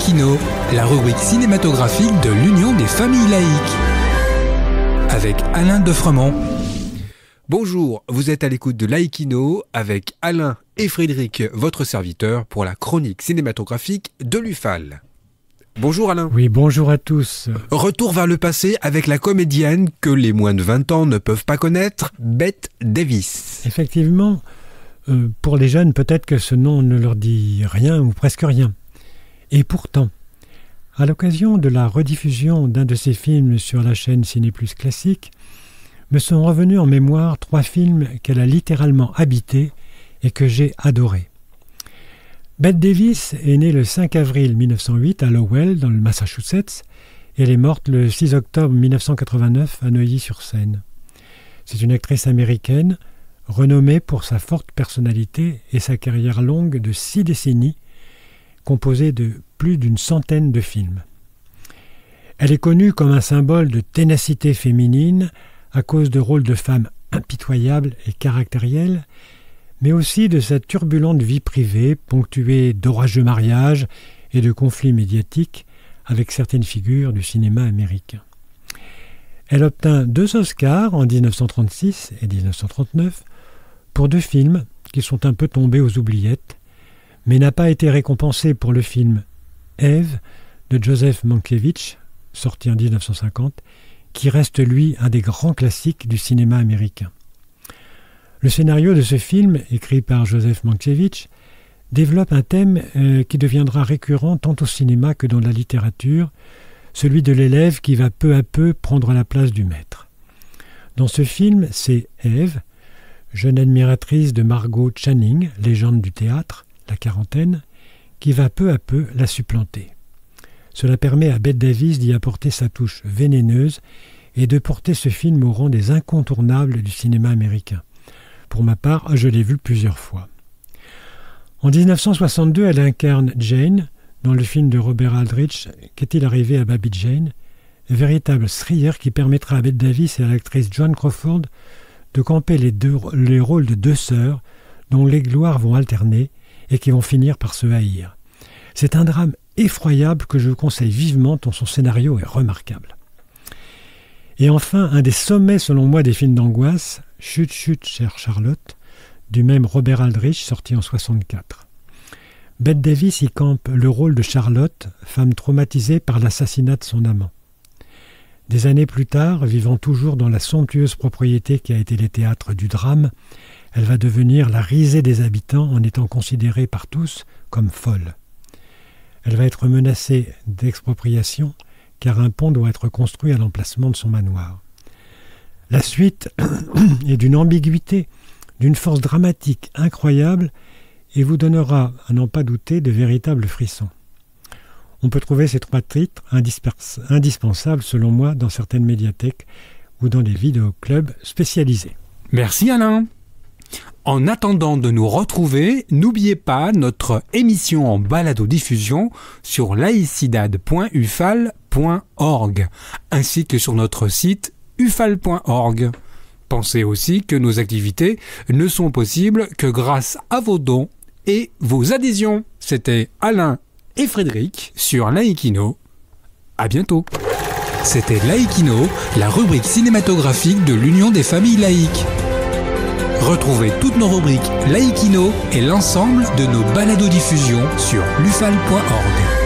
Laïkino, la rubrique cinématographique de l'Union des familles laïques. Avec Alain Defremont. Bonjour, vous êtes à l'écoute de Laïkino avec Alain et Frédéric, votre serviteur, pour la chronique cinématographique de l'UFAL. Bonjour Alain. Oui, bonjour à tous. Retour vers le passé avec la comédienne que les moins de 20 ans ne peuvent pas connaître, Bette Davis. Effectivement, pour les jeunes, peut-être que ce nom ne leur dit rien ou presque rien. Et pourtant, à l'occasion de la rediffusion d'un de ses films sur la chaîne Ciné Plus Classique, me sont revenus en mémoire 3 films qu'elle a littéralement habités et que j'ai adorés. Bette Davis est née le 5 avril 1908 à Lowell, dans le Massachusetts, et elle est morte le 6 octobre 1989 à Neuilly-sur-Seine. C'est une actrice américaine, renommée pour sa forte personnalité et sa carrière longue de 6 décennies, composée de plus d'une centaine de films. Elle est connue comme un symbole de ténacité féminine à cause de rôles de femmes impitoyables et caractérielles, mais aussi de sa turbulente vie privée, ponctuée d'orageux mariages et de conflits médiatiques avec certaines figures du cinéma américain. Elle obtint 2 Oscars en 1936 et 1939 pour 2 films qui sont un peu tombés aux oubliettes, mais n'a pas été récompensée pour le film Ève de Joseph Mankiewicz, sorti en 1950, qui reste lui un des grands classiques du cinéma américain. Le scénario de ce film, écrit par Joseph Mankiewicz, développe un thème qui deviendra récurrent tant au cinéma que dans la littérature, celui de l'élève qui va peu à peu prendre la place du maître. Dans ce film, c'est Ève, jeune admiratrice de Margot Channing, légende du théâtre, la quarantaine, qui va peu à peu la supplanter. Cela permet à Bette Davis d'y apporter sa touche vénéneuse et de porter ce film au rang des incontournables du cinéma américain. Pour ma part, je l'ai vu plusieurs fois. En 1962, elle incarne Jane dans le film de Robert Aldrich « Qu'est-il arrivé à Baby Jane ?», véritable thriller qui permettra à Bette Davis et à l'actrice Joan Crawford de camper les rôles de 2 sœurs dont les gloires vont alterner et qui vont finir par se haïr. C'est un drame effroyable que je vous conseille vivement tant son scénario est remarquable. Et enfin, un des sommets selon moi des films d'angoisse, Chut chut chère Charlotte, du même Robert Aldrich, sorti en 1964. Bette Davis y campe le rôle de Charlotte, femme traumatisée par l'assassinat de son amant. Des années plus tard, vivant toujours dans la somptueuse propriété qui a été les théâtres du drame, elle va devenir la risée des habitants en étant considérée par tous comme folle. Elle va être menacée d'expropriation car un pont doit être construit à l'emplacement de son manoir. La suite est d'une ambiguïté, d'une force dramatique incroyable et vous donnera, à n'en pas douter, de véritables frissons. On peut trouver ces 3 titres indispensables selon moi dans certaines médiathèques ou dans des vidéoclubs spécialisés. Merci Alain. En attendant de nous retrouver, n'oubliez pas notre émission en balado-diffusion sur laicidad.ufal.org ainsi que sur notre site ufal.org. Pensez aussi que nos activités ne sont possibles que grâce à vos dons et vos adhésions. C'était Alain et Frédéric sur Laïkino. À bientôt. C'était Laïkino, la rubrique cinématographique de l'Union des familles laïques. Retrouvez toutes nos rubriques Laïkino et l'ensemble de nos balados-diffusions sur lufal.org.